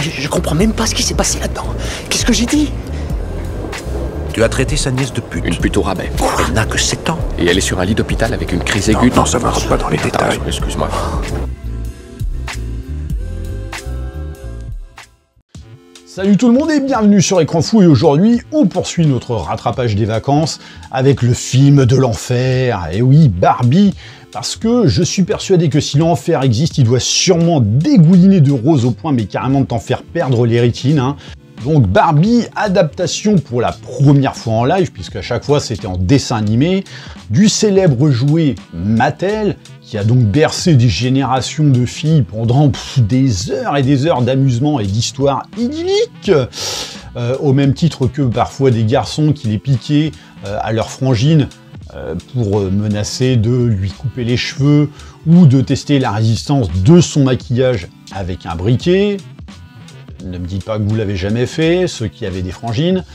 Je comprends même pas ce qui s'est passé là-dedans. Qu'est-ce que j'ai dit? Tu as traité sa nièce de pute. Une pute au rabais. Elle n'a que 7 ans. Et elle est sur un lit d'hôpital avec une crise aiguë. Non, ça ne rentre pas dans les détails. Excuse-moi. Salut tout le monde et bienvenue sur Écran Fou, et aujourd'hui on poursuit notre rattrapage des vacances avec le film de l'enfer, et oui, Barbie, parce que je suis persuadé que si l'enfer existe, il doit sûrement dégouliner de rose au point mais carrément de t'en faire perdre les rétines, hein. Donc Barbie, adaptation pour la première fois en live, puisque à chaque fois c'était en dessin animé, du célèbre jouet Mattel, qui a donc bercé des générations de filles pendant des heures et des heures d'amusement et d'histoires idylliques, au même titre que parfois des garçons qui les piquaient à leur frangine pour menacer de lui couper les cheveux ou de tester la résistance de son maquillage avec un briquet. Ne me dites pas que vous l'avez jamais fait, ceux qui avaient des frangines.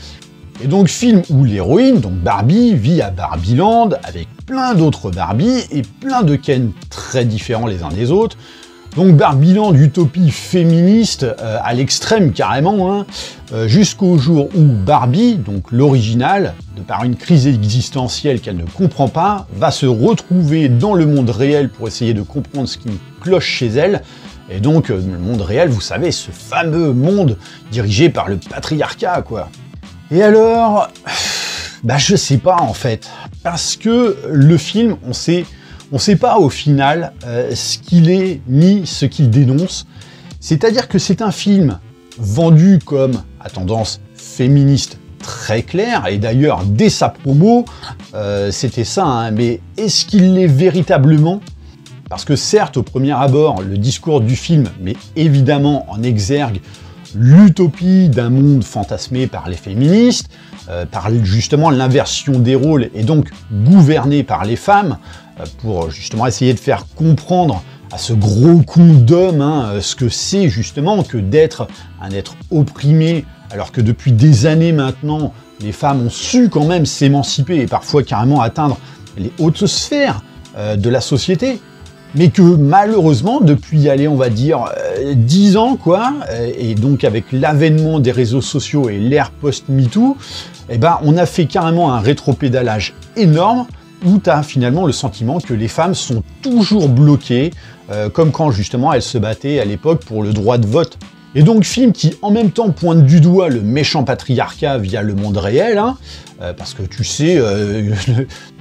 Et donc film où l'héroïne, donc Barbie, vit à Barbieland avec plein d'autres Barbie et plein de Ken très différents les uns des autres. Donc Barbieland, utopie féministe à l'extrême carrément, hein, jusqu'au jour où Barbie, donc l'original, de par une crise existentielle qu'elle ne comprend pas, va se retrouver dans le monde réel pour essayer de comprendre ce qui cloche chez elle. Et donc, le monde réel, vous savez, ce fameux monde dirigé par le patriarcat, quoi. Et alors, bah je sais pas en fait, parce que le film, on sait pas au final ce qu'il est ni ce qu'il dénonce. C'est-à-dire que c'est un film vendu comme à tendance féministe très claire, et d'ailleurs, dès sa promo, c'était ça, hein, mais est-ce qu'il l'est véritablement ? Parce que certes, au premier abord, le discours du film met évidemment en exergue l'utopie d'un monde fantasmé par les féministes, par justement l'inversion des rôles et donc gouverné par les femmes, pour justement essayer de faire comprendre à ce gros con d'homme ce que c'est justement que d'être un être opprimé, alors que depuis des années maintenant, les femmes ont su quand même s'émanciper et parfois carrément atteindre les hautes sphères de la société. Mais que malheureusement, depuis, allez, on va dire, 10 ans, quoi, et donc avec l'avènement des réseaux sociaux et l'ère post-MeToo, eh ben, on a fait carrément un rétropédalage énorme, où tu as finalement le sentiment que les femmes sont toujours bloquées, comme quand justement elles se battaient à l'époque pour le droit de vote. Et donc film qui en même temps pointe du doigt le méchant patriarcat via le monde réel, hein, parce que tu sais,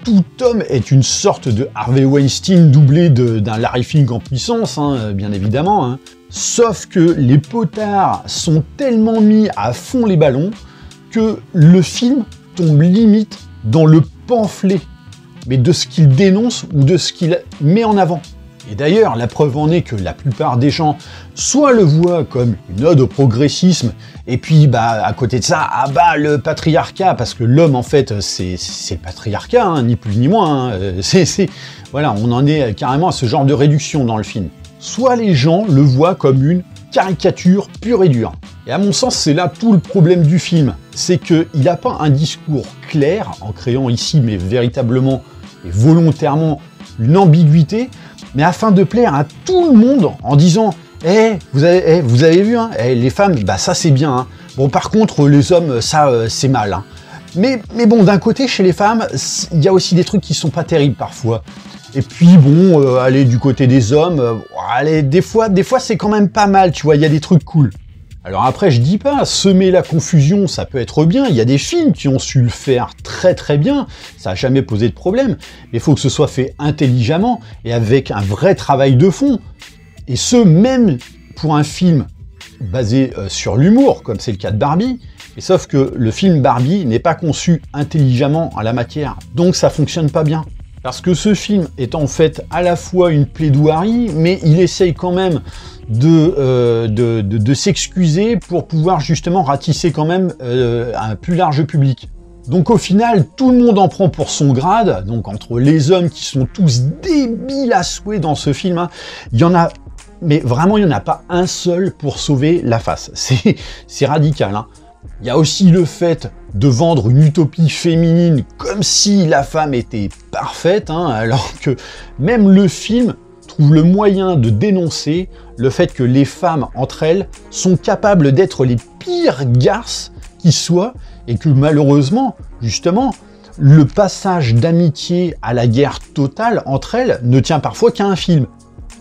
tout homme est une sorte de Harvey Weinstein doublé d'un Larry Fink en puissance, hein, bien évidemment. Hein. Sauf que les potards sont tellement mis à fond les ballons que le film tombe limite dans le pamphlet, mais de ce qu'il dénonce ou de ce qu'il met en avant. Et d'ailleurs, la preuve en est que la plupart des gens soit le voient comme une ode au progressisme, et puis bah à côté de ça, ah bah le patriarcat, parce que l'homme en fait c'est le patriarcat, hein, ni plus ni moins, hein, voilà, on en est carrément à ce genre de réduction dans le film. Soit les gens le voient comme une caricature pure et dure. Et à mon sens, c'est là tout le problème du film, c'est qu'il n'a pas un discours clair, en créant ici, mais véritablement et volontairement, une ambiguïté, mais afin de plaire à tout le monde en disant vous avez vu, hein, les femmes, bah ça c'est bien. Hein. Bon, par contre, les hommes, ça c'est mal. Hein. Mais bon, d'un côté, chez les femmes, il y a aussi des trucs qui sont pas terribles parfois. Et puis bon, allez, du côté des hommes, allez, des fois c'est quand même pas mal, tu vois, il y a des trucs cool. Alors après, je dis pas, semer la confusion, ça peut être bien, il y a des films qui ont su le faire très très bien, ça n'a jamais posé de problème, mais il faut que ce soit fait intelligemment et avec un vrai travail de fond. Et ce, même pour un film basé sur l'humour, comme c'est le cas de Barbie, et sauf que le film Barbie n'est pas conçu intelligemment en la matière, donc ça fonctionne pas bien. Parce que ce film est en fait à la fois une plaidoirie, mais il essaye quand même de s'excuser pour pouvoir justement ratisser quand même un plus large public. Donc au final, tout le monde en prend pour son grade, donc entre les hommes qui sont tous débiles à souhait dans ce film, hein, il y en a, mais vraiment il n'y en a pas un seul pour sauver la face. C'est radical, hein. Il y a aussi le fait de vendre une utopie féminine comme si la femme était parfaite, hein, alors que même le film trouve le moyen de dénoncer le fait que les femmes, entre elles, sont capables d'être les pires garces qui soient, et que malheureusement, justement, le passage d'amitié à la guerre totale entre elles ne tient parfois qu'à un film.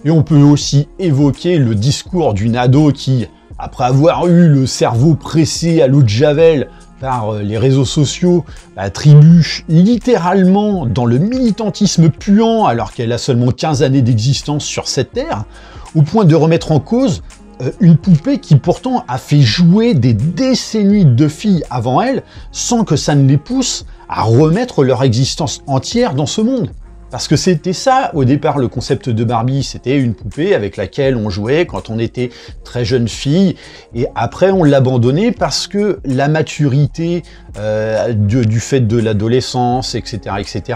Et on peut aussi évoquer le discours d'une ado qui, après avoir eu le cerveau pressé à l'eau de javel par les réseaux sociaux, trébuche littéralement dans le militantisme puant alors qu'elle a seulement 15 années d'existence sur cette terre, au point de remettre en cause une poupée qui pourtant a fait jouer des décennies de filles avant elle sans que ça ne les pousse à remettre leur existence entière dans ce monde. Parce que c'était ça, au départ, le concept de Barbie, c'était une poupée avec laquelle on jouait quand on était très jeune fille, et après on l'abandonnait parce que la maturité du fait de l'adolescence, etc.,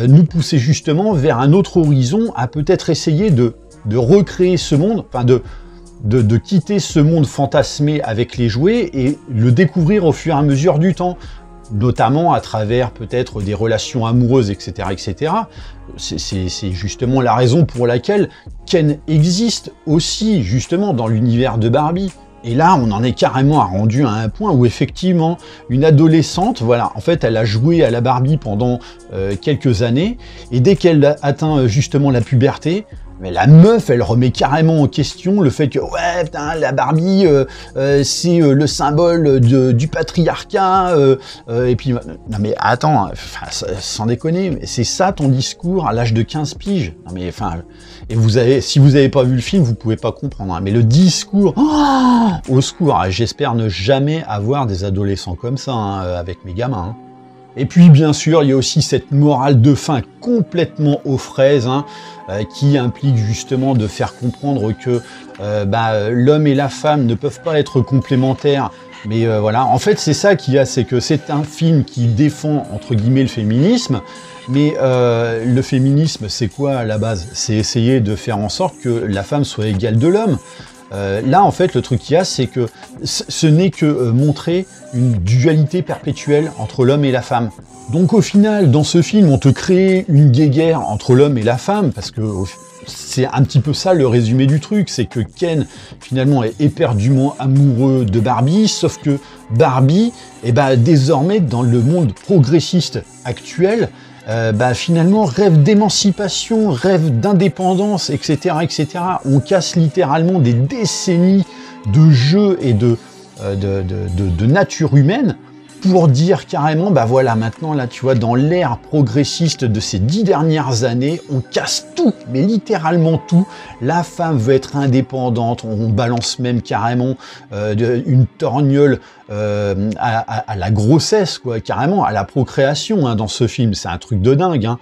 nous poussait justement vers un autre horizon, à peut-être essayer de recréer ce monde, enfin de quitter ce monde fantasmé avec les jouets et le découvrir au fur et à mesure du temps, notamment à travers peut-être des relations amoureuses, etc., etc. C'est justement la raison pour laquelle Ken existe aussi, justement, dans l'univers de Barbie. Et là, on en est carrément rendu à un point où, effectivement, une adolescente, voilà, en fait, elle a joué à la Barbie pendant quelques années, et dès qu'elle atteint justement la puberté, mais la meuf, elle remet carrément en question le fait que, ouais, putain, la Barbie, c'est le symbole du patriarcat, et puis, non mais attends, sans déconner, mais c'est ça ton discours à l'âge de 15 piges. Non mais, enfin, et si vous avez pas vu le film, vous pouvez pas comprendre, hein, mais le discours, oh, au secours, j'espère ne jamais avoir des adolescents comme ça, hein, avec mes gamins, hein. Et puis, bien sûr, il y a aussi cette morale de fin complètement aux fraises, hein, qui implique justement de faire comprendre que l'homme et la femme ne peuvent pas être complémentaires. Mais voilà, en fait, c'est ça qu'il y a, c'est que c'est un film qui défend, entre guillemets, le féminisme. Mais le féminisme, c'est quoi à la base? C'est essayer de faire en sorte que la femme soit égale de l'homme. Là, en fait, le truc qu'il y a, c'est que ce n'est que montrer une dualité perpétuelle entre l'homme et la femme. Donc au final, dans ce film, on te crée une guéguerre entre l'homme et la femme, parce que c'est un petit peu ça le résumé du truc, c'est que Ken, finalement, est éperdument amoureux de Barbie, sauf que Barbie, désormais, dans le monde progressiste actuel, finalement, rêve d'émancipation, rêve d'indépendance, etc., etc. On casse littéralement des décennies de jeux et de nature humaine pour dire carrément, voilà, maintenant, là, tu vois, dans l'ère progressiste de ces 10 dernières années, on casse tout, mais littéralement tout. La femme veut être indépendante, on balance même carrément une torgnole à la grossesse, quoi, carrément, à la procréation, hein, dans ce film. C'est un truc de dingue, hein.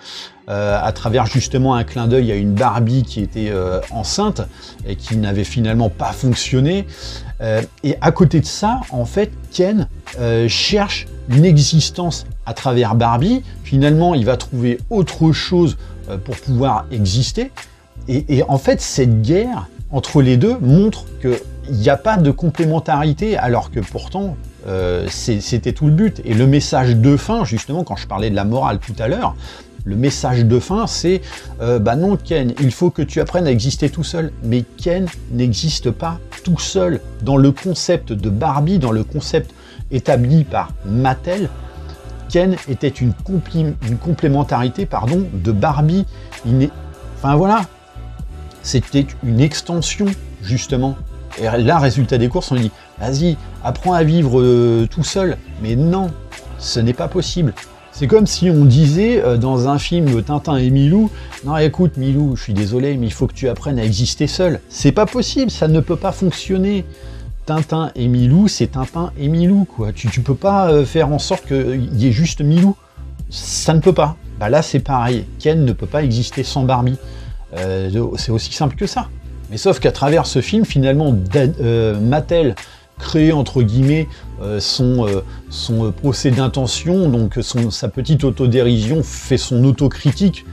À travers justement un clin d'œil à une Barbie qui était enceinte et qui n'avait finalement pas fonctionné. Et à côté de ça, en fait, Ken cherche une existence à travers Barbie. Finalement, il va trouver autre chose pour pouvoir exister. Et en fait, cette guerre entre les deux montre qu'il n'y a pas de complémentarité, alors que pourtant, c'était tout le but. Et le message de fin, justement, quand je parlais de la morale tout à l'heure, le message de fin, c'est non, Ken, il faut que tu apprennes à exister tout seul. Mais Ken n'existe pas tout seul. Dans le concept de Barbie, dans le concept établi par Mattel, Ken était une complémentarité de Barbie. Enfin voilà, c'était une extension, justement. Et là, résultat des courses, on dit, vas-y, apprends à vivre tout seul. Mais non, ce n'est pas possible. C'est comme si on disait dans un film Tintin et Milou, non écoute Milou, je suis désolé, mais il faut que tu apprennes à exister seul. C'est pas possible, ça ne peut pas fonctionner. Tintin et Milou, c'est Tintin et Milou, quoi. Tu peux pas faire en sorte qu'il y ait juste Milou. Ça ne peut pas. Là c'est pareil, Ken ne peut pas exister sans Barbie. C'est aussi simple que ça. Mais sauf qu'à travers ce film, finalement, Mattel crée entre guillemets son procès d'intention, donc sa petite autodérision, fait son autocritique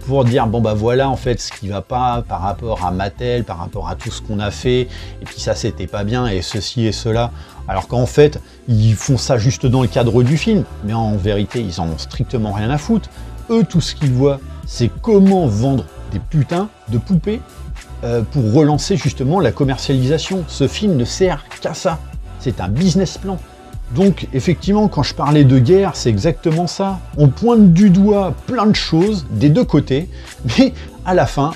pour dire voilà en fait ce qui va pas par rapport à Mattel, par rapport à tout ce qu'on a fait, et puis ça c'était pas bien, et ceci et cela, alors qu'en fait ils font ça juste dans le cadre du film, mais en vérité ils en ont strictement rien à foutre. Eux, tout ce qu'ils voient, c'est comment vendre des putains de poupées pour relancer justement la commercialisation. Ce film ne sert qu'à ça. C'est un business plan. Donc effectivement, quand je parlais de guerre, c'est exactement ça. On pointe du doigt plein de choses des deux côtés, mais à la fin,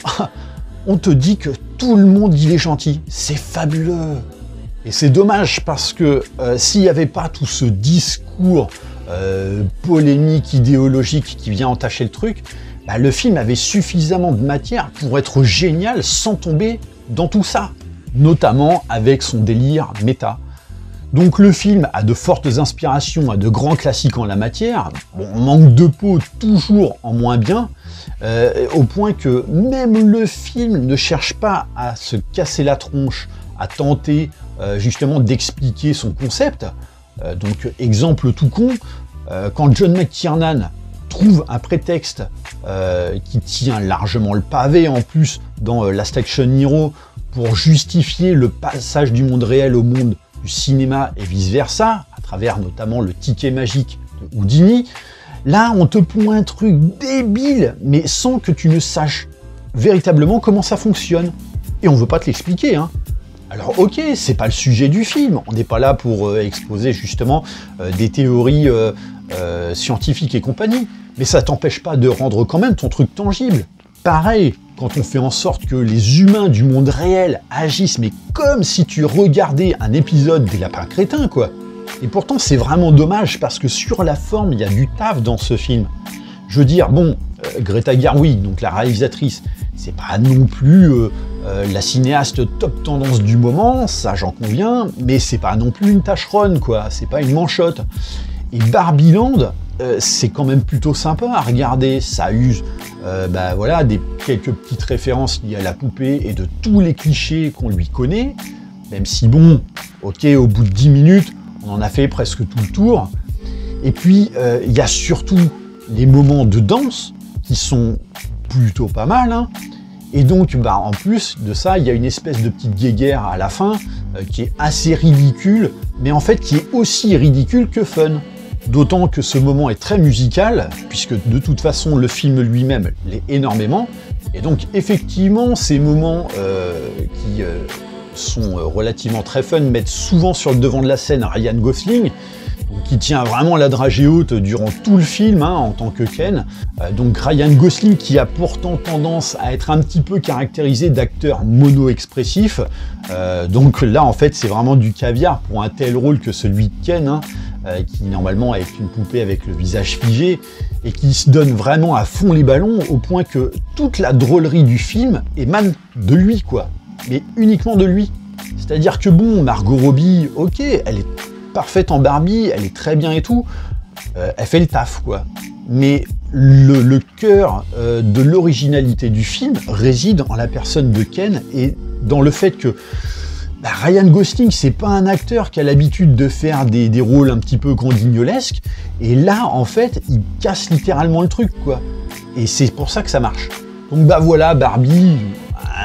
on te dit que tout le monde il est gentil. C'est fabuleux. Et c'est dommage parce que s'il n'y avait pas tout ce discours polémique, idéologique qui vient entacher le truc, bah, le film avait suffisamment de matière pour être génial sans tomber dans tout ça. Notamment avec son délire méta. Donc le film a de fortes inspirations, a de grands classiques en la matière, bon, manque de peau toujours en moins bien, au point que même le film ne cherche pas à se casser la tronche, à tenter justement d'expliquer son concept. Donc exemple tout con, quand John McTiernan trouve un prétexte qui tient largement le pavé en plus dans Last Action Hero pour justifier le passage du monde réel au monde du cinéma et vice-versa, à travers notamment le ticket magique de Houdini, là on te pond un truc débile, mais sans que tu ne saches véritablement comment ça fonctionne. Et on veut pas te l'expliquer, hein. Alors ok, c'est pas le sujet du film, on n'est pas là pour exposer justement des théories scientifiques et compagnie, mais ça t'empêche pas de rendre quand même ton truc tangible. Pareil, quand on fait en sorte que les humains du monde réel agissent, mais comme si tu regardais un épisode des Lapins Crétins, quoi. Et pourtant, c'est vraiment dommage, parce que sur la forme, il y a du taf dans ce film. Je veux dire, bon, Greta Gerwig, donc la réalisatrice, c'est pas non plus la cinéaste top tendance du moment, ça j'en conviens, mais c'est pas non plus une tâcheronne, quoi, c'est pas une manchotte. Et Barbie Land, c'est quand même plutôt sympa à regarder, ça use bah voilà, quelques petites références liées à la poupée et de tous les clichés qu'on lui connaît, même si bon, ok, au bout de 10 minutes, on en a fait presque tout le tour. Et puis, il y a surtout les moments de danse qui sont plutôt pas mal, hein. Et donc, bah, en plus de ça, il y a une espèce de petite guéguerre à la fin qui est assez ridicule, mais en fait qui est aussi ridicule que fun. D'autant que ce moment est très musical, puisque de toute façon le film lui-même l'est énormément, et donc effectivement ces moments qui sont relativement très fun mettent souvent sur le devant de la scène Ryan Gosling, qui tient vraiment la dragée haute durant tout le film, hein, en tant que Ken. Donc Ryan Gosling qui a pourtant tendance à être un petit peu caractérisé d'acteur mono-expressif. Donc là en fait c'est vraiment du caviar pour un tel rôle que celui de Ken, hein, qui normalement est une poupée avec le visage figé et qui se donne vraiment à fond les ballons au point que toute la drôlerie du film émane de lui, quoi. Mais uniquement de lui. C'est-à-dire que bon, Margot Robbie, ok, elle est parfaite en Barbie, elle est très bien et tout, elle fait le taf, quoi. Mais le cœur de l'originalité du film réside en la personne de Ken et dans le fait que bah, Ryan Gosling, c'est pas un acteur qui a l'habitude de faire des rôles un petit peu condignolesques, et là, en fait, il casse littéralement le truc, quoi. Et c'est pour ça que ça marche. Donc bah voilà, Barbie,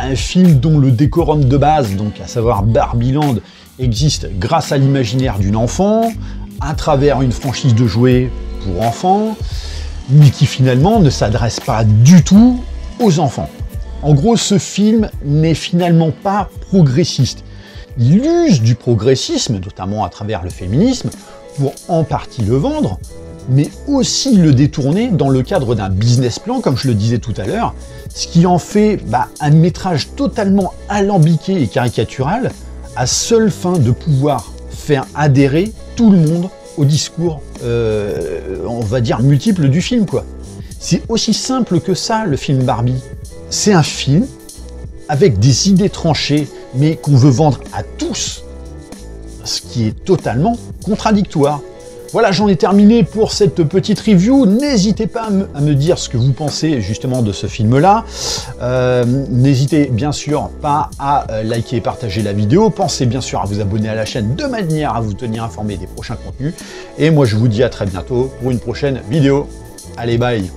un film dont le décorum de base, donc à savoir Barbie Land, existe grâce à l'imaginaire d'une enfant, à travers une franchise de jouets pour enfants, mais qui finalement ne s'adresse pas du tout aux enfants. En gros, ce film n'est finalement pas progressiste. Il use du progressisme, notamment à travers le féminisme, pour en partie le vendre, mais aussi le détourner dans le cadre d'un business plan, comme je le disais tout à l'heure, ce qui en fait un métrage totalement alambiqué et caricatural, à seule fin de pouvoir faire adhérer tout le monde au discours, on va dire, multiple du film, quoi. C'est aussi simple que ça, le film Barbie. C'est un film avec des idées tranchées, mais qu'on veut vendre à tous, ce qui est totalement contradictoire. Voilà, j'en ai terminé pour cette petite review. N'hésitez pas à me dire ce que vous pensez justement de ce film-là. N'hésitez bien sûr pas à liker et partager la vidéo. Pensez bien sûr à vous abonner à la chaîne de manière à vous tenir informé des prochains contenus. Et moi, je vous dis à très bientôt pour une prochaine vidéo. Allez, bye!